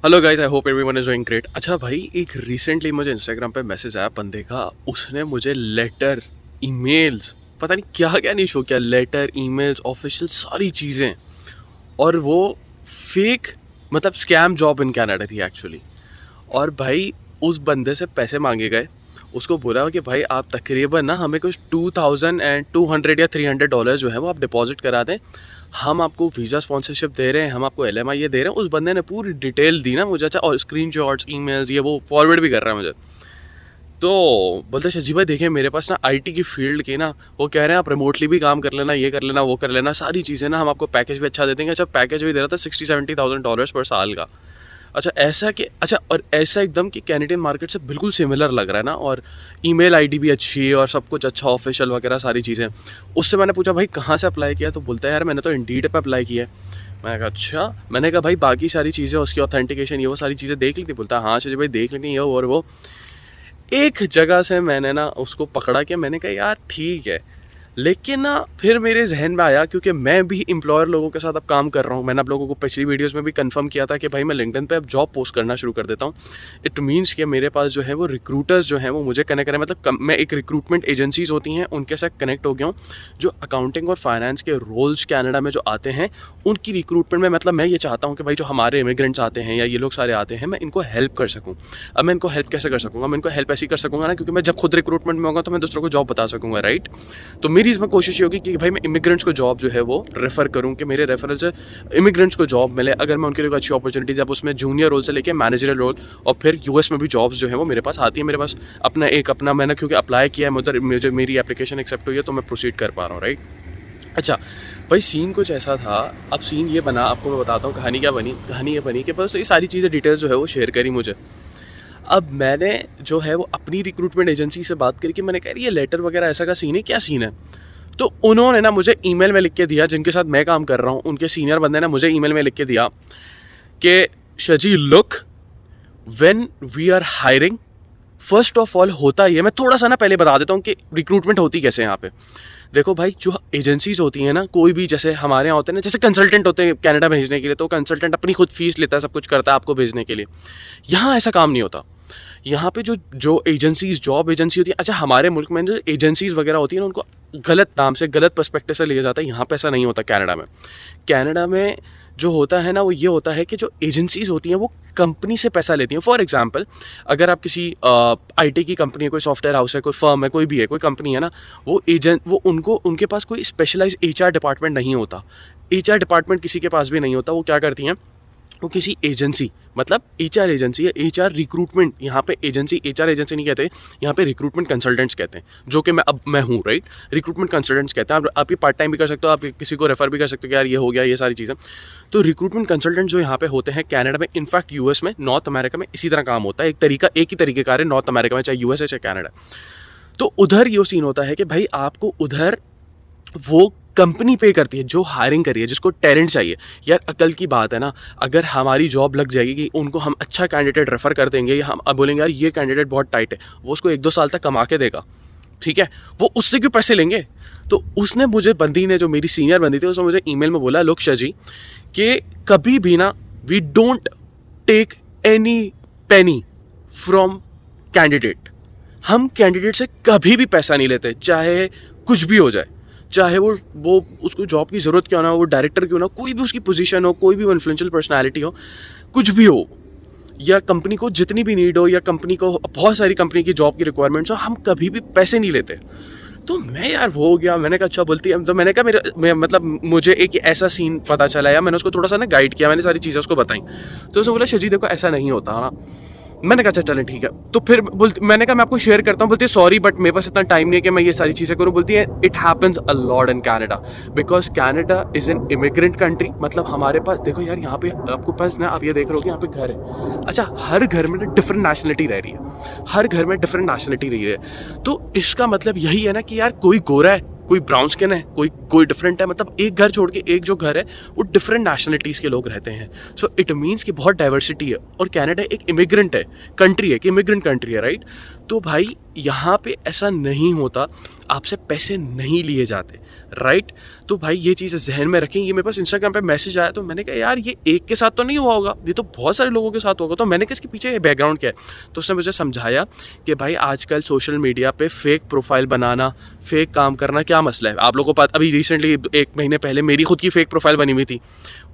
Hello guys, I hope everyone is doing great. अच्छा भाई, एक रिसेंटली मुझे इंस्टाग्राम पे मैसेज आया बंदे का। उसने मुझे लेटर, ईमेल्स, पता नहीं क्या क्या नहीं शो किया, लेटर, ईमेल्स, ऑफिशियल सारी चीज़ें। और वो फेक, मतलब स्कैम जॉब इन कनाडा थी एक्चुअली। और भाई उस बंदे से पैसे मांगे गए। उसको बोला कि भाई आप तकरीबन ना हमें कुछ 2200 या $300 जो है वो आप डिपॉजिट करा दें, हम आपको वीज़ा स्पॉन्सरशिप दे रहे हैं, हम आपको LMI ये दे रहे हैं। उस बंदे ने पूरी डिटेल दी ना मुझे। अच्छा, और स्क्रीन शॉट्स, ईमेल्स, ये वो फॉरवर्ड भी कर रहा है मुझे। तो बोलते शजी भाई देखें, मेरे पास ना IT की फील्ड की ना, वो कह रहे हैं आप रिमोटली भी काम कर लेना, ये कर लेना, वो कर लेना, सारी चीज़ें ना हम आपको पैकेज भी अच्छा दे देंगे। अच्छा, पैकेज भी दे रहा था $60,000-70,000 पर साल का। अच्छा ऐसा कि अच्छा, और ऐसा एकदम कि कैनेडियन मार्केट से बिल्कुल सिमिलर लग रहा है ना। और ईमेल आईडी भी अच्छी है और सब कुछ अच्छा, ऑफिशियल वगैरह सारी चीज़ें। उससे मैंने पूछा भाई कहाँ से अप्लाई किया, तो बोलता है यार मैंने तो इंडीड पे अप्लाई किया है। मैंने कहा अच्छा। मैंने कहा भाई बाकी सारी चीज़ें, उसकी ऑथेंटिकेशन, ये वो सारी चीज़ें देख ली थी। बोलता है हाँ शजी भाई देख ली थी, ये और वो। एक जगह से मैंने ना उसको पकड़ा कि मैंने कहा यार ठीक है, लेकिन ना फिर मेरे जहन में आया, क्योंकि मैं भी एम्प्लॉयर लोगों के साथ अब काम कर रहा हूँ। मैंने आप लोगों को पिछली वीडियोस में भी कंफर्म किया था कि भाई मैं लिंक्डइन पे अब जॉब पोस्ट करना शुरू कर देता हूँ। इट मीन्स कि मेरे पास जो है वो रिक्रूटर्स जो हैं वो मुझे कनेक्ट करें, मतलब मैं एक रिक्रूटमेंट एजेंसीज होती हैं उनके साथ कनेक्ट हो गया हूँ, जो अकाउंटिंग और फाइनेंस के रोल्स कनाडा में जो आते हैं उनकी रिक्रूटमेंट में। मतलब मैं ये चाहता हूँ कि भाई जो हमारे इमिग्रेंट्स आते हैं या ये लोग सारे आते हैं, मैं इनको हेल्प कर सकूँ। अब मैं इनको हेल्प कैसे कर सकूँगा? मैं इनको हेल्प ऐसी कर सकूँगा ना, क्योंकि मैं जब खुद रिक्रूटमेंट में होगा तो मैं दूसरों को जॉब बता सकूँगा, राइट? तो मेरी इसमें कोशिश ये होगी कि भाई मैं इमिग्रेंट्स को जॉब जो है वो रेफ़र करूं, कि मेरे रेफरल से इमिग्रेंट्स को जॉब मिले। अगर मैं उनके लिए अच्छी अपॉर्चुनिटीज़, अब उसमें जूनियर रोल से लेके मैनेजरल रोल, और फिर US में भी जॉब्स जो है वो मेरे पास आती है। मेरे पास अपना मैंने क्योंकि अप्लाई किया है, उधर मुझे मेरी एप्लीकेशन एक्सेप्ट हुई है, तो मैं प्रोसीड कर पा रहा हूँ, राइट? अच्छा भाई, सीन कुछ ऐसा था। अब सीन ये बना, आपको मैं बताता हूँ कहानी क्या बनी। कहानी ये बनी कि बस ये सारी चीज़ें डिटेल्स जो है वो शेयर करी मुझे। अब मैंने जो है वो अपनी रिक्रूटमेंट एजेंसी से बात करी कि मैंने कहा ये लेटर वगैरह ऐसा का सीन है, क्या सीन है? तो उन्होंने ना मुझे ईमेल में लिख के दिया, जिनके साथ मैं काम कर रहा हूँ उनके सीनियर बंदे ने मुझे ईमेल में लिख के दिया कि शजी look, when we are hiring, first of all होता ये, मैं थोड़ा सा ना पहले बता देता हूँ कि रिक्रूटमेंट होती कैसे यहाँ पे। देखो भाई, जो एजेंसीज होती हैं ना, कोई भी, जैसे हमारे यहाँ होते हैं ना, जैसे कंसल्टेंट होते हैं कनाडा भेजने के लिए, तो कंसल्टेंट अपनी खुद फीस लेता है, सब कुछ करता है आपको भेजने के लिए। यहाँ ऐसा काम नहीं होता। यहाँ पे जो जो एजेंसीज, जॉब एजेंसी होती है, अच्छा हमारे मुल्क में जो एजेंसीज वगैरह होती है ना, उनको गलत नाम से, गलत पर्सपेक्टिव से लिया जाता है। यहाँ पे ऐसा नहीं होता कनाडा में। कनाडा में जो होता है ना वो ये होता है कि जो एजेंसीज होती हैं वो कंपनी से पैसा लेती हैं। फॉर एग्जांपल, अगर आप किसी IT की कंपनी है, कोई सॉफ्टवेयर हाउस है, कोई फर्म है, कोई भी है, कोई कंपनी है ना, वो उनको, उनके पास कोई स्पेशलाइज HR डिपार्टमेंट नहीं होता। HR डिपार्टमेंट किसी के पास भी नहीं होता। वो क्या करती हैं, वो किसी एजेंसी, मतलब HR एजेंसी है, HR रिक्रूटमेंट, यहाँ पे एजेंसी, HR एजेंसी नहीं कहते, यहाँ पे रिक्रूटमेंट कंसल्टेंट्स कहते हैं, जो कि मैं हूँ, राइट? रिक्रूटमेंट कंसल्टेंट्स कहते हैं। आप ये पार्ट टाइम भी कर सकते हो, आप किसी को रेफर भी कर सकते हो कि यार ये हो गया, ये सारी चीज़ें। तो रिक्रूटमेंट कंसल्टेंट जो यहाँ पे होते हैं कनाडा में, इनफैक्ट US में, नॉर्थ अमेरिका में इसी तरह काम होता है। एक ही तरीके का है नॉर्थ अमेरिका में, चाहे US है चाहे कनाडा। तो उधर ये सीन होता है कि भाई आपको उधर वो कंपनी पे करती है जो हायरिंग करी है, जिसको टैलेंट चाहिए। यार अकल की बात है ना, अगर हमारी जॉब लग जाएगी कि उनको हम अच्छा कैंडिडेट रेफर कर देंगे, या हम अब बोलेंगे यार ये कैंडिडेट बहुत टाइट है, वो उसको 1-2 साल तक कमा के देगा, ठीक है, वो उससे क्यों पैसे लेंगे? तो उसने मुझे, बंदी ने, जो मेरी सीनियर बंदी थी, उसने मुझे ईमेल में बोला, लोक जी कि कभी भी ना, we don't take any penny from candidate. हम कैंडिडेट से कभी भी पैसा नहीं लेते, चाहे कुछ भी हो जाए, चाहे वो उसको जॉब की ज़रूरत क्यों ना हो, वो डायरेक्टर क्यों ना, कोई भी उसकी पोजीशन हो, कोई भी वो इन्फ्लुएंशियल पर्सनालिटी हो, कुछ भी हो, या कंपनी को जितनी भी नीड हो, या कंपनी को बहुत सारी कंपनी की जॉब की रिक्वायरमेंट्स हो, हम कभी भी पैसे नहीं लेते। तो मैं यार वो हो गया, मैंने कहा अच्छा बोलती है। तो मैंने कहा मतलब मुझे एक ऐसा सीन पता चला, या मैंने उसको थोड़ा सा ना गाइड किया, मैंने सारी चीज़ें उसको बताई। तो उसने बोला शजी देखो ऐसा नहीं होता ना। मैंने कहा अच्छा चलें ठीक है। तो फिर मैंने कहा मैं आपको शेयर करता हूँ। बोलती है सॉरी बट मेरे पास इतना टाइम नहीं है कि मैं ये सारी चीज़ें करूँ। बोलती है it happens a lot in Canada, because Canada is an immigrant country. मतलब हमारे पास देखो यार, यहाँ पे आपको पास ना, आप ये देख रहे हो कि यहाँ पे घर है, अच्छा हर घर में ना डिफरेंट नेशनलिटी रह रही है, हर घर में डिफरेंट नेशनलिटी रही है। तो इसका मतलब यही है ना कि यार कोई गोरा है, कोई ब्राउन स्किन है, कोई डिफरेंट है, मतलब एक घर छोड़ के एक जो घर है वो डिफरेंट नेशनलिटीज़ के लोग रहते हैं। सो इट मीन्स कि बहुत डाइवर्सिटी है। और कनाडा एक इमिग्रेंट है, कंट्री है, कि इमिग्रेंट कंट्री है, राइट? तो भाई यहाँ पे ऐसा नहीं होता, आपसे पैसे नहीं लिए जाते, राइट। तो भाई ये चीज़ें जहन में रखें। ये मेरे पास इंस्टाग्राम पे मैसेज आया तो मैंने कहा यार ये एक के साथ तो नहीं हुआ होगा, ये तो बहुत सारे लोगों के साथ होगा। तो मैंने कहा इसके पीछे ये बैकग्राउंड क्या है। तो उसने मुझे समझाया कि भाई आजकल सोशल मीडिया पे फेक प्रोफाइल बनाना, फेक काम करना क्या मसला है। आप लोगों को पता, अभी रिसेंटली 1 महीने पहले मेरी खुद की फेक प्रोफाइल बनी हुई थी।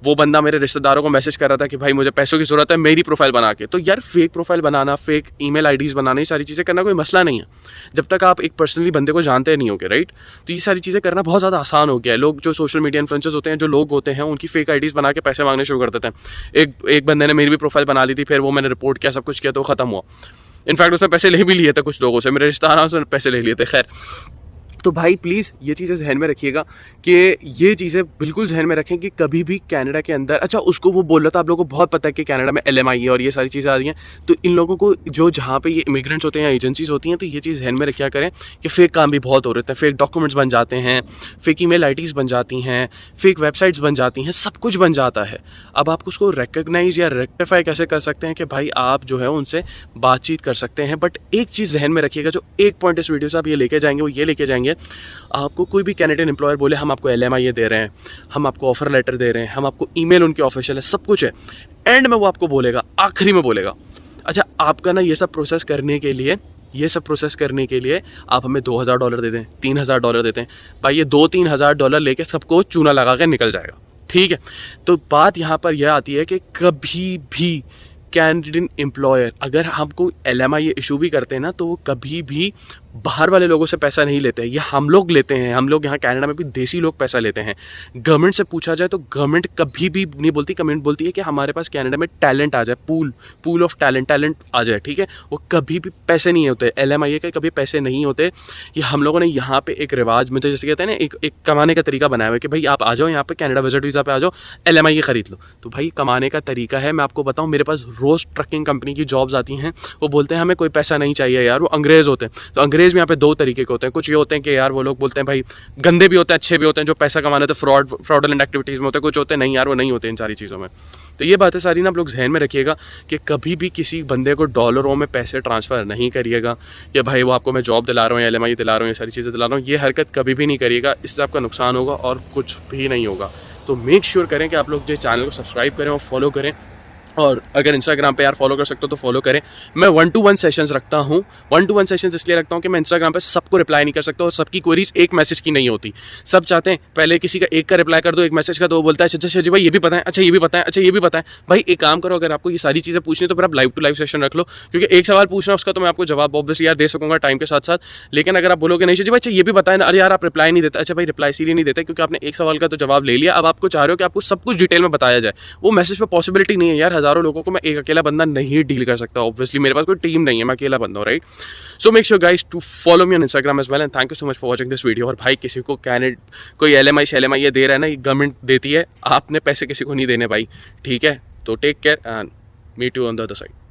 वो बंदा मेरे रिश्तेदारों को मैसेज कर रहा था कि भाई मुझे पैसों की ज़रूरत है, मेरी प्रोफाइल बना के। तो यार फेक प्रोफाइल बनाना, फेक ईमेल आईडीज़ बनाना, ये सारी चीज़ें करना कोई मसला नहीं है जब तक आप एक पर्सनली बंदे को जानते नहीं होगे, राइट। तो ये सारी चीज़ें करना बहुत ज़्यादा आसान हो गया है। लोग जो सोशल मीडिया इन्फ्लुएंसर्स होते हैं, जो लोग होते हैं, उनकी फेक आईडीज़ बना के पैसे मांगने शुरू कर देते हैं। एक बंदे ने मेरी भी प्रोफाइल बना ली थी, फिर वो मैंने रिपोर्ट किया, सब कुछ किया, तो ख़त्म हुआ। इनफैक्ट उसने पैसे ले भी लिए थे कुछ लोगों से, मेरे रिश्तेदारों से पैसे ले लिए थे। खैर, तो भाई प्लीज़ ये चीज़ें जहन में रखिएगा कि ये चीज़ें बिल्कुल जहन में रखें कि कभी भी कनाडा के अंदर, अच्छा उसको वो बोल रहा था, आप लोगों को बहुत पता है कि कनाडा में LMI है और ये सारी चीज़ें आ रही हैं। तो इन लोगों को जो जहाँ पे ये इमिग्रेंट्स होते हैं या एजेंसीज होती हैं, तो ये चीज़ जहन में रखा करें कि फ़ेक काम भी बहुत हो रहे हैं। फेक डॉक्यूमेंट्स बन जाते हैं, फेक ईमेल आईडीज़ बन जाती हैं, फेक वेबसाइट्स बन जाती हैं, सब कुछ बन जाता है। अब आप उसको रिकग्नाइज़ या रेक्टिफाई कैसे कर सकते हैं कि भाई आप जो है उनसे बातचीत कर सकते हैं। बट एक चीज़ जहन में रखिएगा, जो एक पॉइंट इस वीडियो से आप ये लेके जाएंगे, वो ये लेके जाएंगे, आपको कोई भी कैनेडियन एम्प्लॉयर बोले हम आपको LMI दे रहे हैं, हम आपको ऑफर लेटर दे रहे हैं, हम आपको ईमेल उनके ऑफिशियल है, सब कुछ है, एंड में वो आपको बोलेगा, आखिरी में बोलेगा, अच्छा आपका ना ये सब प्रोसेस करने के लिए आप हमें $2000 दे दें, $3000 देते हैं। भाई ये $2-3 लेके सबको चूना लगा के निकल जाएगा, ठीक है। तो बात यहाँ पर यह आती है कि कभी भी कैनेडियन एम्प्लॉयर अगर हमको LMI ये इशू भी करते हैं ना, तो वो कभी भी बाहर वाले लोगों से पैसा नहीं लेते हैं, ये हम लोग लेते हैं। हम लोग यहाँ कनाडा में भी देसी लोग पैसा लेते हैं। गवर्नमेंट से पूछा जाए तो गवर्नमेंट कभी भी नहीं बोलती, गवर्नमेंट बोलती है कि हमारे पास कनाडा में टैलेंट आ जाए, पूल ऑफ टैलेंट आ जाए, ठीक है। वो कभी भी पैसे नहीं होते, LMI के कभी पैसे नहीं होते। ये हम लोगों ने यहाँ पे एक रिवाज में, जैसे कहते हैं ना, एक कमाने का तरीका बनाया हुआ है कि भाई आप आ जाओ यहाँ पे कनाडा विजिट वीज़ा पे आ जाओ, LMI खरीद लो। तो भाई कमाने का तरीका है। मैं आपको बताऊँ, मेरे पास रोज़ ट्रकिंग कंपनी की जॉब्स आती हैं, वो बोलते हैं हमें कोई पैसा नहीं चाहिए यार, वो अंग्रेज़ होते हैं। तो अंग्रेज़ भी यहाँ पे 2 तरीके के होते हैं। कुछ ये होते हैं कि यार वो लोग बोलते हैं भाई गंदे भी होते हैं, अच्छे भी होते हैं, जो पैसा कमाने तो फ्रॉडलेंट एक्टिविटीज़ में होते हैं, कुछ होते हैं नहीं यार वो नहीं होते इन सारी चीज़ों में। तो ये बातें सारी ना आप लोग जहन में रखिएगा कि कभी भी किसी बंदे को डॉलरों में पैसे ट्रांसफ़र नहीं करिएगा कि भाई वो आपको मैं जॉब दिला रहा हूँ, LMI दिला रहा हूँ, ये सारी चीज़ें दिला रहा हूँ। ये हरकत कभी भी नहीं करिएगा, इससे आपका नुकसान होगा और कुछ भी नहीं होगा। तो मेक श्योर करें कि आप लोग जो चैनल को सब्सक्राइब करें और फॉलो करें, और अगर इंस्टाग्राम पे यार फॉलो कर सकते हो तो फॉलो करें। मैं 1-to-1 सेशंस रखता हूँ। 1-to-1 सेशंस इसलिए रखता हूँ कि मैं इंस्टाग्राम पे सबको रिप्लाई नहीं कर सकता और सबकी क्वेरीज एक मैसेज की नहीं होती। सब चाहते हैं पहले किसी का एक का रिप्लाई कर दो, एक मैसेज का, तो वो बोलता है अच्छा जी भाई ये भी बताएं, अच्छा ये भी बताएं, अच्छा ये भी बताएं। भाई एक काम करो, अगर आपको ये सारी चीज़ें पूछनी तो फिर आप लाइव टू लाइव सेशन रख लो, क्योंकि एक सवाल पूछना उसका तो मैं आपको जवाब ऑब्वियसली यार दे सकूँगा टाइम के साथ साथ। लेकिन अगर आप बोलोगे नहीं जी भाई अच्छा ये भी बताएं, अरे यार आप रिप्लाई नहीं देते, अच्छा भाई रिप्लाई इसीलिए नहीं देते क्योंकि आपने एक सवाल का तो जवाब ले लिया, अब आपको चाह रहे हो कि आपको सब कुछ डिटेल में बताया जाए। वो मैसेज पर पॉसिबिलिटी नहीं है यार, हज़ारों लोगों को मैं एक अकेला बंदा नहीं डील कर सकता। ऑब्वियसली मेरे पास कोई टीम नहीं है, मैं अकेला बंदा हूँ, right. So make sure guys to follow me on Instagram as well, and thank you so much for watching this video. और भाई किसी को कोई LMI ये दे रहा है ना, ये गवर्नमेंट देती है, आपने पैसे किसी को नहीं देने भाई, ठीक है। तो take care and meet you on the other side.